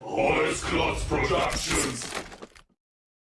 Alles Klotz Productions.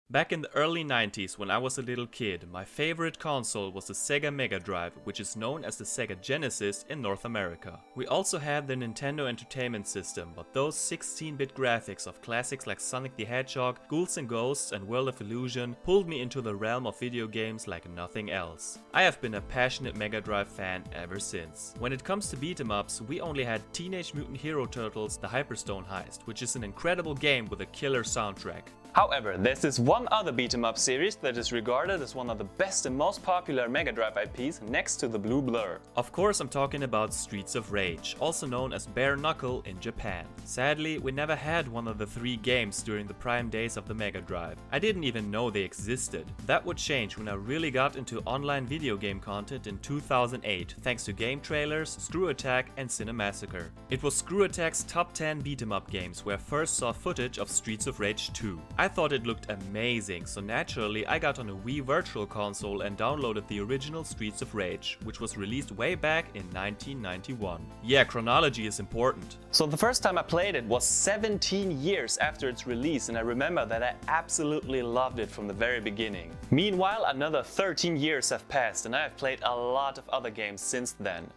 Back in the early 90s, when I was a little kid, my favorite console was the Sega Mega Drive, which is known as the Sega Genesis in North America. We also had the Nintendo Entertainment System, but those 16-bit graphics of classics like Sonic the Hedgehog, Ghouls and Ghosts and World of Illusion pulled me into the realm of video games like nothing else. I have been a passionate Mega Drive fan ever since. When it comes to beat 'em ups, we only had Teenage Mutant Hero Turtles: The Hyperstone Heist, which is an incredible game with a killer soundtrack. However, there's this one other beat-em-up series that is regarded as one of the best and most popular Mega Drive IPs next to the Blue Blur. Of course, I'm talking about Streets of Rage, also known as Bare Knuckle in Japan. Sadly, we never had one of the three games during the prime days of the Mega Drive. I didn't even know they existed. That would change when I really got into online video game content in 2008, thanks to game trailers, Screw Attack and Cinemassacre. It was Screw Attack's top 10 beat-em-up games where I first saw footage of Streets of Rage 2. I thought it looked amazing, so naturally I got on a Wii Virtual Console and downloaded the original Streets of Rage, which was released way back in 1991. Yeah, chronology is important. So the first time I played it was 17 years after its release, and I remember that I absolutely loved it from the very beginning. Meanwhile, another 13 years have passed and I have played a lot of other games since then.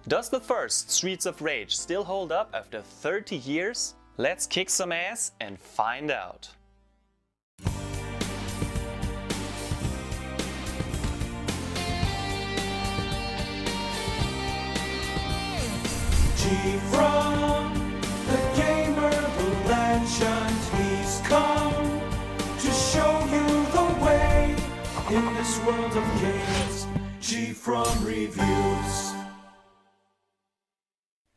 Does the first Streets of Rage still hold up after 30 years? Let's kick some ass and find out. From the gamer, the legend, he's come to show you the way in this world of games. G from Reviews.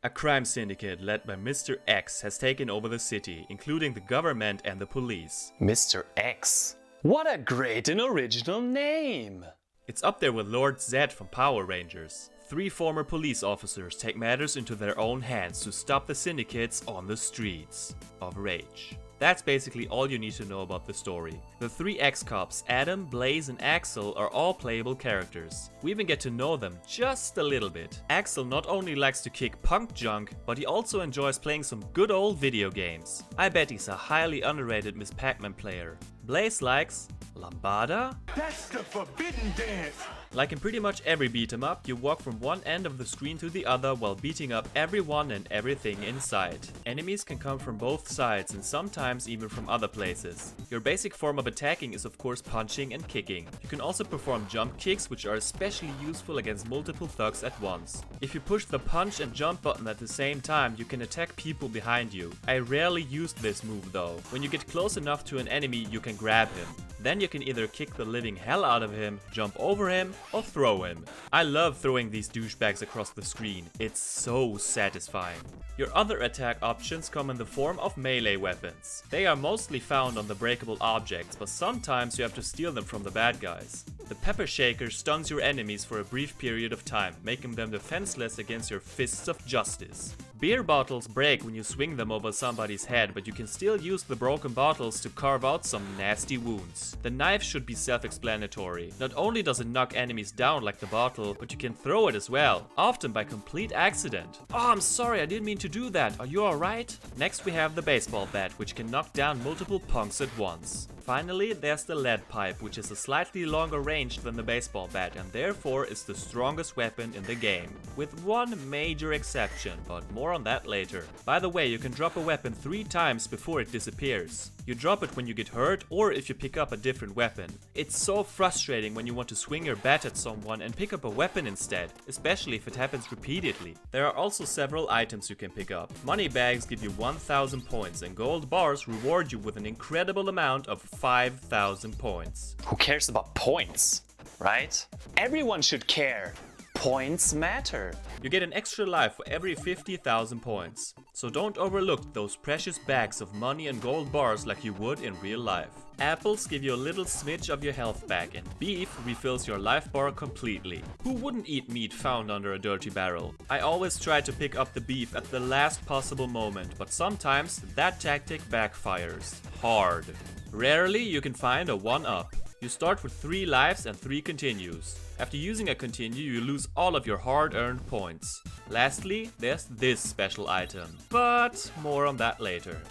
A crime syndicate led by Mr. X has taken over the city, including the government and the police. Mr. X. What a great and original name! It's up there with Lord Zed from Power Rangers. Three former police officers take matters into their own hands to stop the syndicates on the streets of Rage. That's basically all you need to know about the story. The three ex-cops, Adam, Blaze and Axel, are all playable characters. We even get to know them just a little bit. Axel not only likes to kick punk junk, but he also enjoys playing some good old video games. I bet he's a highly underrated Miss Pac-Man player. Blaze likes Lambada? That's the forbidden dance. Like in pretty much every beat 'em up, you walk from one end of the screen to the other while beating up everyone and everything in sight. Enemies can come from both sides and sometimes even from other places. Your basic form of attacking is of course punching and kicking. You can also perform jump kicks, which are especially useful against multiple thugs at once. If you push the punch and jump button at the same time, you can attack people behind you. I rarely used this move though. When you get close enough to an enemy, you can grab him. Then you can either kick the living hell out of him, jump over him, or throw him. I love throwing these douchebags across the screen. It's so satisfying. Your other attack options come in the form of melee weapons. They are mostly found on the breakable objects, but sometimes you have to steal them from the bad guys. The pepper shaker stuns your enemies for a brief period of time, making them defenseless against your fists of justice. Beer bottles break when you swing them over somebody's head, but you can still use the broken bottles to carve out some nasty wounds. The knife should be self-explanatory. Not only does it knock enemies down like the bottle, but you can throw it as well, often by complete accident. Oh, I'm sorry, I didn't mean to do that. Are you alright? Next we have the baseball bat, which can knock down multiple punks at once. Finally, there's the lead pipe, which is a slightly longer range than the baseball bat and therefore is the strongest weapon in the game. With one major exception, but more on that later. By the way, you can drop a weapon 3 times before it disappears. You drop it when you get hurt or if you pick up a different weapon. It's so frustrating when you want to swing your bat at someone and pick up a weapon instead, especially if it happens repeatedly. There are also several items you can pick up. Money bags give you 1000 points and gold bars reward you with an incredible amount of 5000 points. Who cares about points, right? Everyone should care. Points matter. You get an extra life for every 50,000 points. So don't overlook those precious bags of money and gold bars like you would in real life. Apples give you a little smidge of your health back and beef refills your life bar completely. Who wouldn't eat meat found under a dirty barrel? I always try to pick up the beef at the last possible moment, but sometimes that tactic backfires hard. Rarely you can find a 1-up. You start with 3 lives and 3 continues. After using a continue, you lose all of your hard-earned points. Lastly, there's this special item, but more on that later.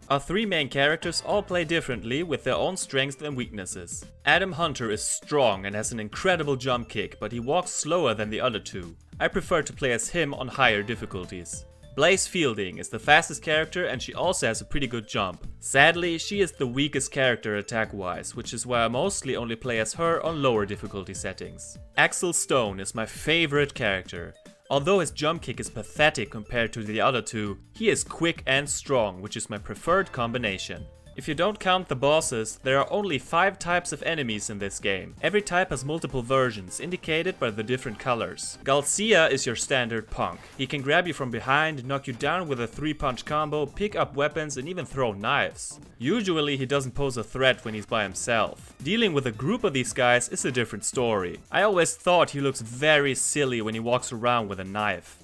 Our three main characters all play differently with their own strengths and weaknesses. Adam Hunter is strong and has an incredible jump kick, but he walks slower than the other two. I prefer to play as him on higher difficulties. Blaze Fielding is the fastest character and she also has a pretty good jump. Sadly, she is the weakest character attack-wise, which is why I mostly only play as her on lower difficulty settings. Axel Stone is my favorite character. Although his jump kick is pathetic compared to the other two, he is quick and strong, which is my preferred combination. If you don't count the bosses, there are only 5 types of enemies in this game. Every type has multiple versions, indicated by the different colors. Galcia is your standard punk. He can grab you from behind, knock you down with a 3-punch combo, pick up weapons and even throw knives. Usually he doesn't pose a threat when he's by himself. Dealing with a group of these guys is a different story. I always thought he looks very silly when he walks around with a knife.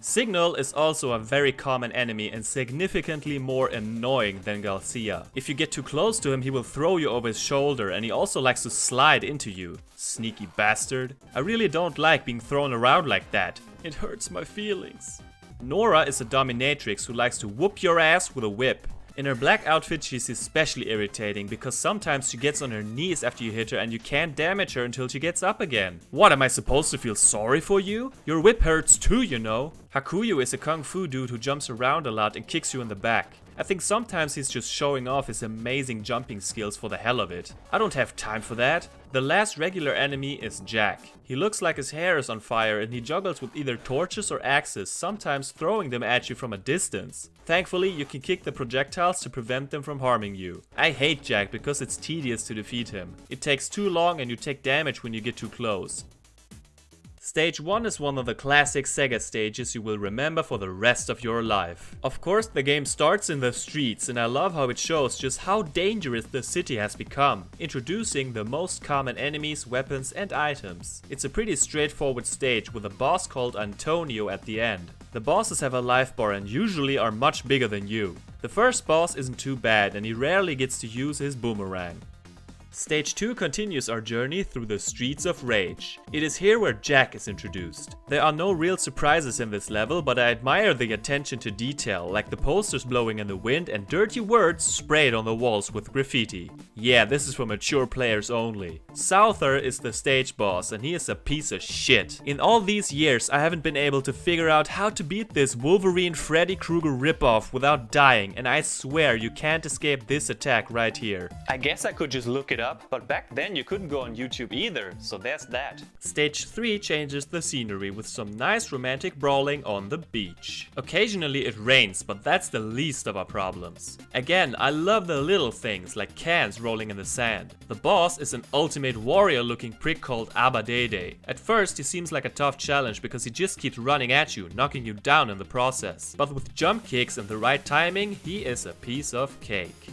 Signal is also a very common enemy and significantly more annoying than Galcia. If you get too close to him, he will throw you over his shoulder and he also likes to slide into you. Sneaky bastard. I really don't like being thrown around like that. It hurts my feelings. Nora is a dominatrix who likes to whoop your ass with a whip. In her black outfit she's especially irritating because sometimes she gets on her knees after you hit her and you can't damage her until she gets up again. What, am I supposed to feel sorry for you? Your whip hurts too, you know. Hakuyo is a kung fu dude who jumps around a lot and kicks you in the back. I think sometimes he's just showing off his amazing jumping skills for the hell of it. I don't have time for that. The last regular enemy is Jack. He looks like his hair is on fire and he juggles with either torches or axes, sometimes throwing them at you from a distance. Thankfully, you can kick the projectiles to prevent them from harming you. I hate Jack because it's tedious to defeat him. It takes too long and you take damage when you get too close. Stage 1 is one of the classic Sega stages you will remember for the rest of your life. Of course, the game starts in the streets and I love how it shows just how dangerous the city has become, introducing the most common enemies, weapons and items. It's a pretty straightforward stage with a boss called Antonio at the end. The bosses have a life bar and usually are much bigger than you. The first boss isn't too bad and he rarely gets to use his boomerang. Stage 2 continues our journey through the streets of Rage. It is here where Jack is introduced. There are no real surprises in this level, but I admire the attention to detail, like the posters blowing in the wind and dirty words sprayed on the walls with graffiti. Yeah, this is for mature players only. Souther is the stage boss and he is a piece of shit. In all these years I haven't been able to figure out how to beat this Wolverine Freddy Krueger ripoff without dying, and I swear you can't escape this attack right here. I guess I could just look it up, but back then you couldn't go on YouTube either, so there's that. Stage 3 changes the scenery with some nice romantic brawling on the beach. Occasionally it rains, but that's the least of our problems. Again, I love the little things like cans rolling in the sand. The boss is an ultimate warrior looking prick called Abadede. At first he seems like a tough challenge because he just keeps running at you, knocking you down in the process. But with jump kicks and the right timing, he is a piece of cake.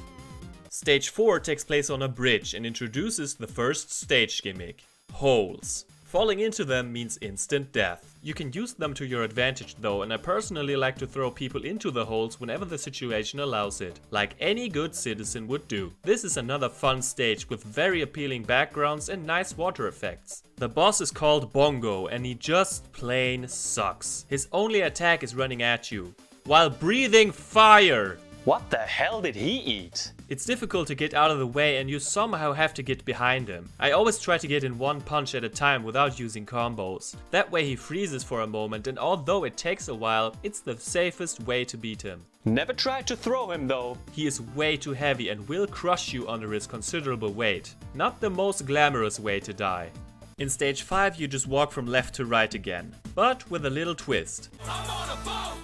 Stage 4 takes place on a bridge and introduces the first stage gimmick, holes. Falling into them means instant death. You can use them to your advantage though, and I personally like to throw people into the holes whenever the situation allows it, like any good citizen would do. This is another fun stage with very appealing backgrounds and nice water effects. The boss is called Bongo and he just plain sucks. His only attack is running at you, while breathing fire. What the hell did he eat? It's difficult to get out of the way and you somehow have to get behind him. I always try to get in one punch at a time without using combos. That way he freezes for a moment, and although it takes a while, it's the safest way to beat him. Never tried to throw him though. He is way too heavy and will crush you under his considerable weight. Not the most glamorous way to die. In stage 5 you just walk from left to right again, but with a little twist.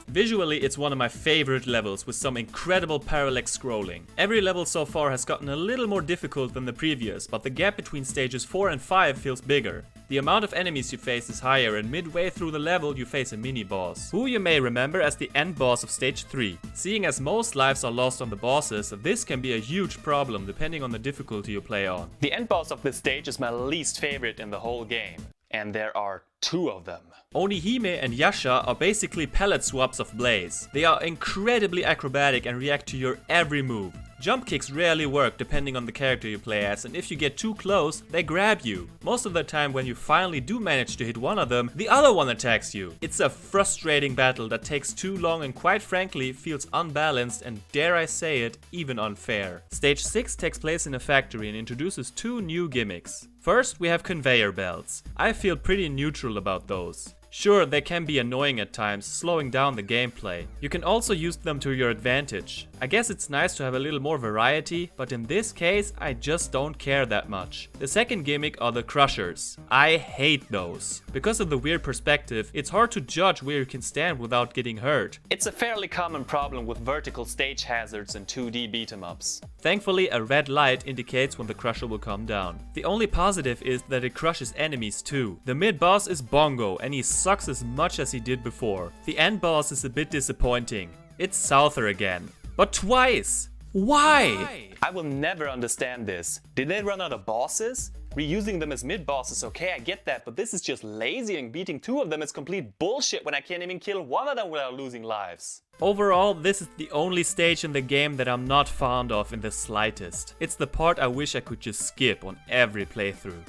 Visually it's one of my favorite levels with some incredible parallax scrolling. Every level so far has gotten a little more difficult than the previous, but the gap between stages 4 and 5 feels bigger. The amount of enemies you face is higher, and midway through the level you face a mini-boss, who you may remember as the end boss of stage 3. Seeing as most lives are lost on the bosses, this can be a huge problem depending on the difficulty you play on. The end boss of this stage is my least favorite in the whole game, and there are 2 of them. Onihime and Yasha are basically palette swaps of Blaze. They are incredibly acrobatic and react to your every move. Jump kicks rarely work depending on the character you play as, and if you get too close, they grab you. Most of the time when you finally do manage to hit one of them, the other one attacks you. It's a frustrating battle that takes too long and quite frankly feels unbalanced and, dare I say it, even unfair. Stage 6 takes place in a factory and introduces two new gimmicks. First, we have conveyor belts. I feel pretty neutral about those. Sure, they can be annoying at times, slowing down the gameplay. You can also use them to your advantage. I guess it's nice to have a little more variety, but in this case, I just don't care that much. The second gimmick are the crushers. I hate those. Because of the weird perspective, it's hard to judge where you can stand without getting hurt. It's a fairly common problem with vertical stage hazards in 2D beat-em-ups. Thankfully, a red light indicates when the crusher will come down. The only positive is that it crushes enemies too. The mid-boss is Bongo, and he sucks as much as he did before. The end boss is a bit disappointing. It's Souther again. But twice! Why? I will never understand this. Did they run out of bosses? Reusing them as mid-bosses, okay, I get that, but this is just lazy, and beating two of them is complete bullshit when I can't even kill one of them without losing lives. Overall, this is the only stage in the game that I'm not fond of in the slightest. It's the part I wish I could just skip on every playthrough.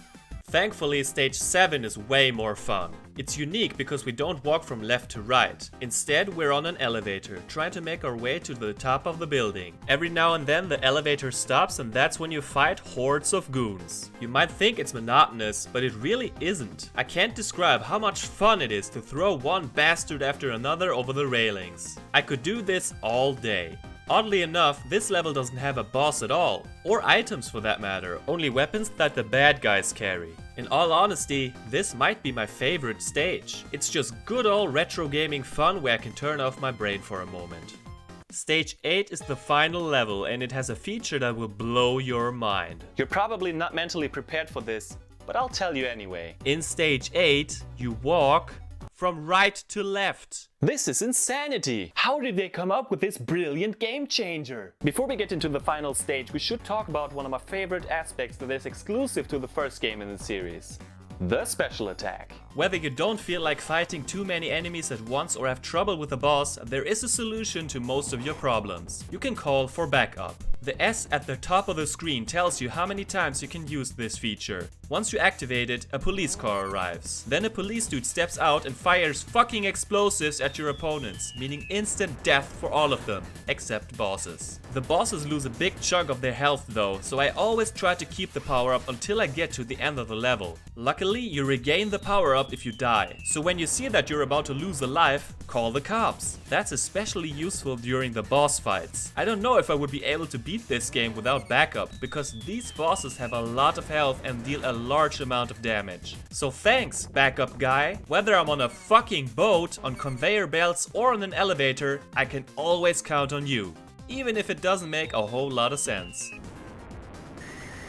Thankfully, stage 7 is way more fun. It's unique because we don't walk from left to right. Instead, we're on an elevator, trying to make our way to the top of the building. Every now and then the elevator stops, and that's when you fight hordes of goons. You might think it's monotonous, but it really isn't. I can't describe how much fun it is to throw one bastard after another over the railings. I could do this all day. Oddly enough, this level doesn't have a boss at all, or items for that matter, only weapons that the bad guys carry. In all honesty, this might be my favorite stage. It's just good old retro gaming fun where I can turn off my brain for a moment. Stage 8 is the final level, and it has a feature that will blow your mind. You're probably not mentally prepared for this, but I'll tell you anyway. In stage 8, you walk from right to left. This is insanity! How did they come up with this brilliant game changer? Before we get into the final stage, we should talk about one of my favorite aspects that is exclusive to the first game in the series. The special attack. Whether you don't feel like fighting too many enemies at once or have trouble with a boss, there is a solution to most of your problems. You can call for backup. The S at the top of the screen tells you how many times you can use this feature. Once you activate it, a police car arrives. Then a police dude steps out and fires fucking explosives at your opponents, meaning instant death for all of them, except bosses. The bosses lose a big chunk of their health though, so I always try to keep the power up until I get to the end of the level. Luckily, you regain the power up if you die, so when you see that you're about to lose a life, call the cops. That's especially useful during the boss fights. I don't know if I would be able to beat this game without backup, because these bosses have a lot of health and deal a large amount of damage. So thanks, backup guy. Whether I'm on a fucking boat, on conveyor belts, or on an elevator, I can always count on you, even if it doesn't make a whole lot of sense.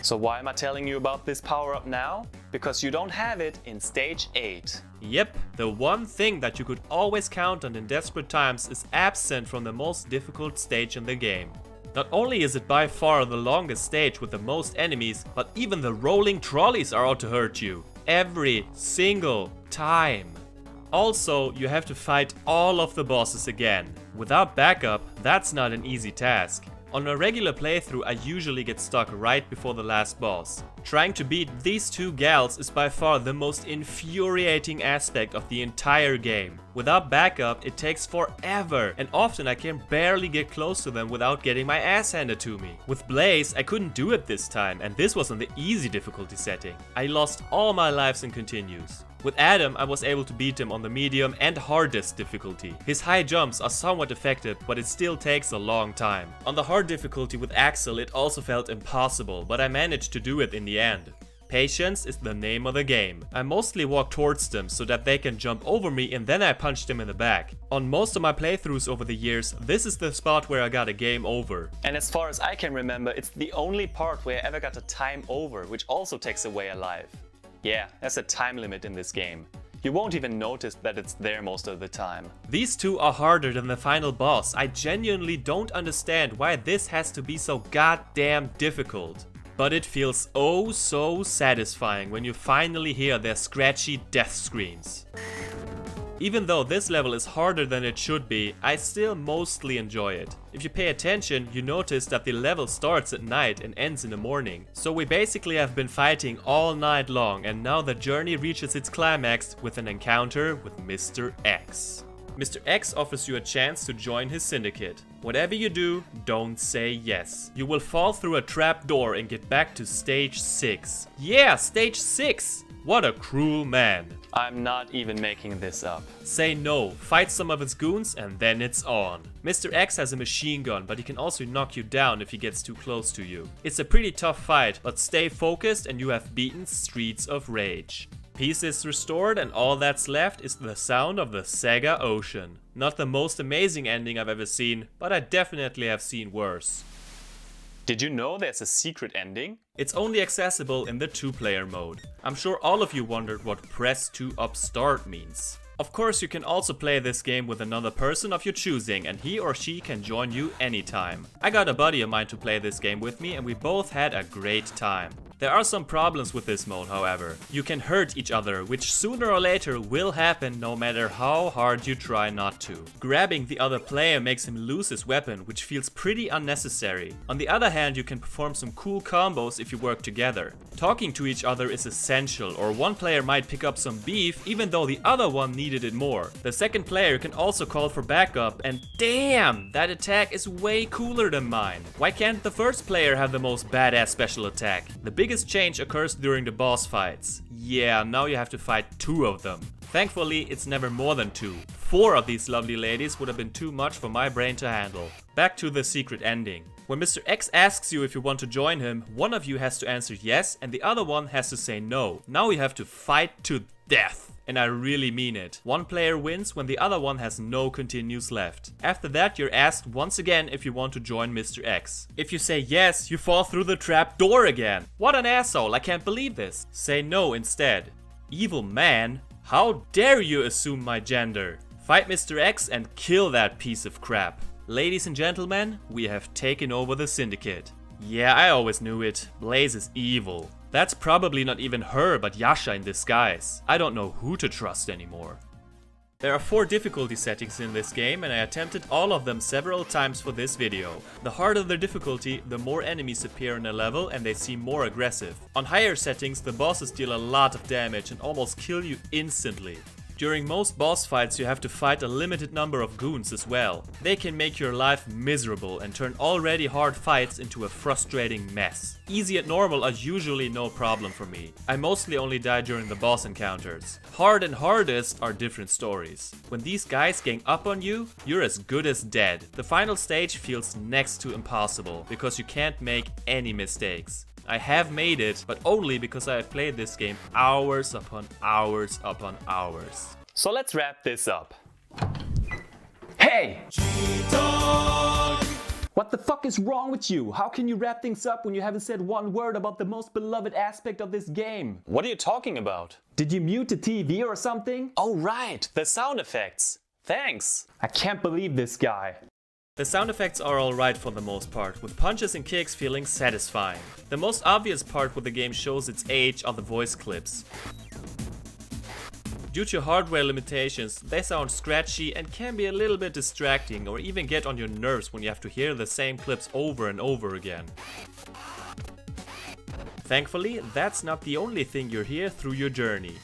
So why am I telling you about this power-up now? Because you don't have it in stage 8. Yep, the one thing that you could always count on in desperate times is absent from the most difficult stage in the game. Not only is it by far the longest stage with the most enemies, but even the rolling trolleys are out to hurt you. Every single time. Also, you have to fight all of the bosses again. Without backup, that's not an easy task. On a regular playthrough, I usually get stuck right before the last boss. Trying to beat these two gals is by far the most infuriating aspect of the entire game. Without backup, it takes forever, and often I can barely get close to them without getting my ass handed to me. With Blaze, I couldn't do it this time, and this was on the easy difficulty setting. I lost all my lives and continues. With Adam, I was able to beat him on the medium and hardest difficulty. His high jumps are somewhat effective, but it still takes a long time. On the hard difficulty with Axel, it also felt impossible, but I managed to do it in the end. Patience is the name of the game. I mostly walk towards them so that they can jump over me, and then I punch them in the back. On most of my playthroughs over the years, this is the spot where I got a game over. And as far as I can remember, it's the only part where I ever got a time over, which also takes away a life. Yeah, there's a time limit in this game. You won't even notice that it's there most of the time. These two are harder than the final boss. I genuinely don't understand why this has to be so goddamn difficult. But it feels oh so satisfying when you finally hear their scratchy death screams. Even though this level is harder than it should be, I still mostly enjoy it. If you pay attention, you notice that the level starts at night and ends in the morning. So we basically have been fighting all night long, and now the journey reaches its climax with an encounter with Mr. X. Mr. X offers you a chance to join his syndicate. Whatever you do, don't say yes. You will fall through a trap door and get back to stage 6. Yeah, stage 6! What a cruel man. I'm not even making this up. Say no, fight some of his goons, and then it's on. Mr. X has a machine gun, but he can also knock you down if he gets too close to you. It's a pretty tough fight, but stay focused and you have beaten Streets of Rage. Peace is restored and all that's left is the sound of the Sega Ocean. Not the most amazing ending I've ever seen, but I definitely have seen worse. Did you know there's a secret ending? It's only accessible in the 2-player mode. I'm sure all of you wondered what press to upstart means. Of course, you can also play this game with another person of your choosing, and he or she can join you anytime. I got a buddy of mine to play this game with me and we both had a great time. There are some problems with this mode, however. You can hurt each other, which sooner or later will happen no matter how hard you try not to. Grabbing the other player makes him lose his weapon, which feels pretty unnecessary. On the other hand, you can perform some cool combos if you work together. Talking to each other is essential, or one player might pick up some beef even though the other one needed it more. The second player can also call for backup, and damn, that attack is way cooler than mine. Why can't the first player have the most badass special attack? The biggest change occurs during the boss fights. Yeah, now you have to fight 2 of them. Thankfully, it's never more than 2. 4 of these lovely ladies would have been too much for my brain to handle. Back to the secret ending. When Mr. X asks you if you want to join him, one of you has to answer yes and the other one has to say no. Now you have to fight to death. And I really mean it. One player wins when the other one has no continues left. After that, you're asked once again if you want to join Mr. X. If you say yes, you fall through the trap door again. What an asshole, I can't believe this. Say no instead. Evil man, how dare you assume my gender? Fight Mr. X and kill that piece of crap. Ladies and gentlemen, we have taken over the syndicate. Yeah, I always knew it. Blaze is evil. That's probably not even her, but Yasha in disguise. I don't know who to trust anymore. There are 4 difficulty settings in this game and I attempted all of them several times for this video. The harder the difficulty, the more enemies appear in a level and they seem more aggressive. On higher settings, the bosses deal a lot of damage and almost kill you instantly. During most boss fights you have to fight a limited number of goons as well. They can make your life miserable and turn already hard fights into a frustrating mess. Easy and normal are usually no problem for me. I mostly only die during the boss encounters. Hard and hardest are different stories. When these guys gang up on you, you're as good as dead. The final stage feels next to impossible because you can't make any mistakes. I have made it, but only because I have played this game hours upon hours upon hours. So let's wrap this up. Hey! G-Dog. What the fuck is wrong with you? How can you wrap things up when you haven't said one word about the most beloved aspect of this game? What are you talking about? Did you mute the TV or something? Oh right, the sound effects. Thanks. I can't believe this guy. The sound effects are alright for the most part, with punches and kicks feeling satisfying. The most obvious part where the game shows its age are the voice clips. Due to hardware limitations, they sound scratchy and can be a little bit distracting or even get on your nerves when you have to hear the same clips over and over again. Thankfully, that's not the only thing you hear through your journey.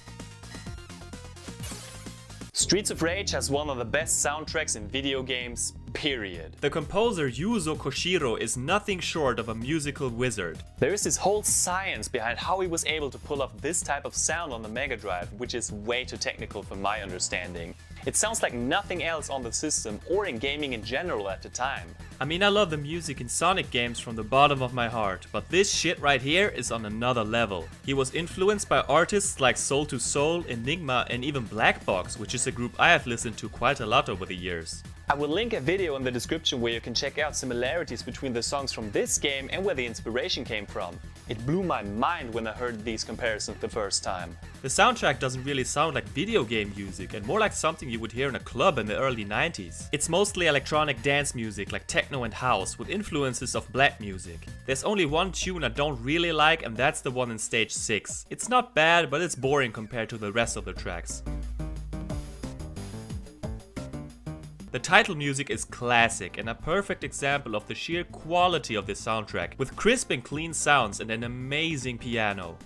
Streets of Rage has one of the best soundtracks in video games, period. The composer Yuzo Koshiro is nothing short of a musical wizard. There is this whole science behind how he was able to pull off this type of sound on the Mega Drive, which is way too technical for my understanding. It sounds like nothing else on the system or in gaming in general at the time. I mean, I love the music in Sonic games from the bottom of my heart, but this shit right here is on another level. He was influenced by artists like Soul to Soul, Enigma and even Black Box, which is a group I have listened to quite a lot over the years. I will link a video in the description where you can check out similarities between the songs from this game and where the inspiration came from. It blew my mind when I heard these comparisons the first time. The soundtrack doesn't really sound like video game music and more like something you would hear in a club in the early 90s. It's mostly electronic dance music like techno and house with influences of black music. There's only one tune I don't really like and that's the one in stage 6. It's not bad, but it's boring compared to the rest of the tracks. The title music is classic and a perfect example of the sheer quality of this soundtrack, with crisp and clean sounds and an amazing piano.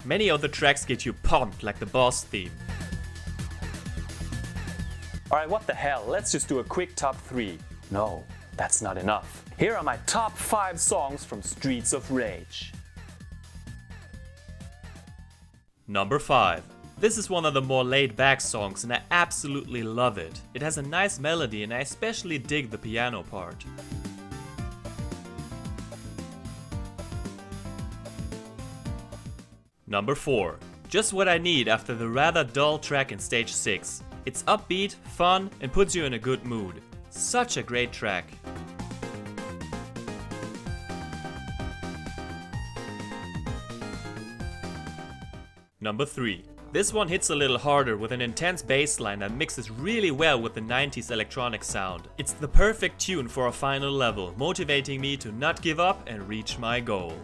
Many of the tracks get you pumped, like the boss theme. Alright, what the hell, let's just do a quick top 3. No, that's not enough. Here are my top 5 songs from Streets of Rage. Number 5. This is one of the more laid-back songs and I absolutely love it. It has a nice melody and I especially dig the piano part. Number 4. Just what I need after the rather dull track in stage 6. It's upbeat, fun, and puts you in a good mood. Such a great track. Number 3. This one hits a little harder with an intense bass line that mixes really well with the 90s electronic sound. It's the perfect tune for a final level, motivating me to not give up and reach my goal.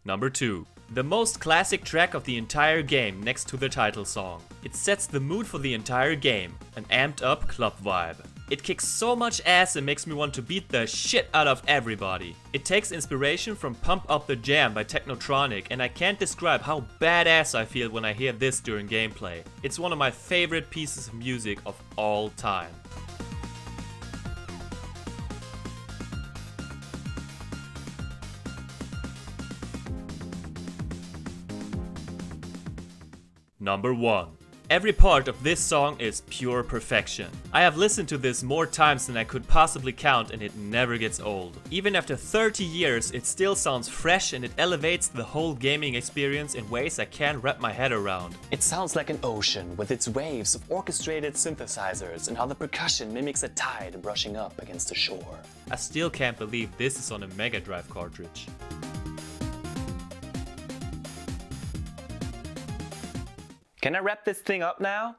Number 2. The most classic track of the entire game next to the title song. It sets the mood for the entire game, an amped up club vibe. It kicks so much ass and makes me want to beat the shit out of everybody. It takes inspiration from Pump Up the Jam by Technotronic, and I can't describe how badass I feel when I hear this during gameplay. It's one of my favorite pieces of music of all time. Number 1. Every part of this song is pure perfection. I have listened to this more times than I could possibly count and it never gets old. Even after 30 years, it still sounds fresh and it elevates the whole gaming experience in ways I can't wrap my head around. It sounds like an ocean with its waves of orchestrated synthesizers and how the percussion mimics a tide brushing up against the shore. I still can't believe this is on a Mega Drive cartridge. Can I wrap this thing up now?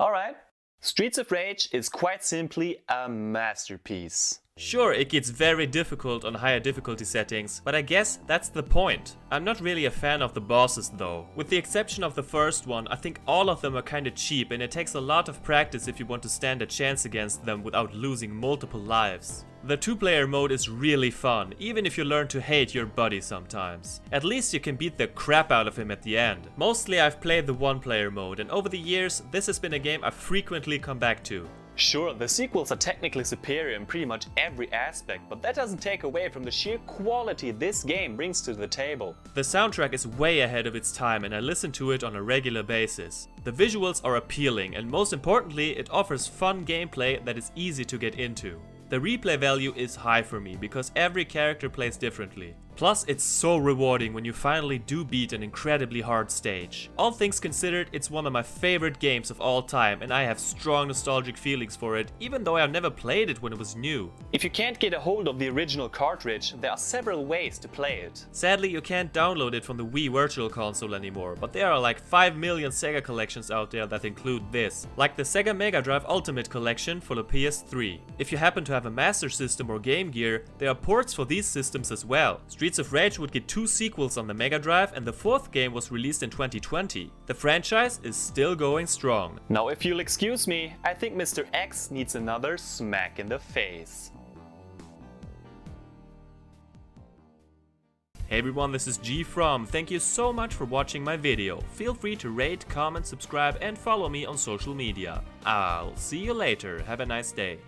Alright. Streets of Rage is quite simply a masterpiece. Sure, it gets very difficult on higher difficulty settings, but I guess that's the point. I'm not really a fan of the bosses though. With the exception of the first one, I think all of them are kinda cheap and it takes a lot of practice if you want to stand a chance against them without losing multiple lives. The 2-player mode is really fun, even if you learn to hate your buddy sometimes. At least you can beat the crap out of him at the end. Mostly I've played the 1-player mode, and over the years this has been a game I've frequently come back to. Sure, the sequels are technically superior in pretty much every aspect, but that doesn't take away from the sheer quality this game brings to the table. The soundtrack is way ahead of its time and I listen to it on a regular basis. The visuals are appealing and most importantly, it offers fun gameplay that is easy to get into. The replay value is high for me because every character plays differently. Plus, it's so rewarding when you finally do beat an incredibly hard stage. All things considered, it's one of my favorite games of all time and I have strong nostalgic feelings for it, even though I've never played it when it was new. If you can't get a hold of the original cartridge, there are several ways to play it. Sadly, you can't download it from the Wii Virtual Console anymore, but there are like 5 million Sega collections out there that include this, like the Sega Mega Drive Ultimate Collection for the PS3. If you happen to have a Master System or Game Gear, there are ports for these systems as well. Streets of Rage would get 2 sequels on the Mega Drive and the 4th game was released in 2020. The franchise is still going strong. Now if you'll excuse me, I think Mr. X needs another smack in the face. Hey everyone, this is G from. Thank you so much for watching my video. Feel free to rate, comment, subscribe and follow me on social media. I'll see you later. Have a nice day.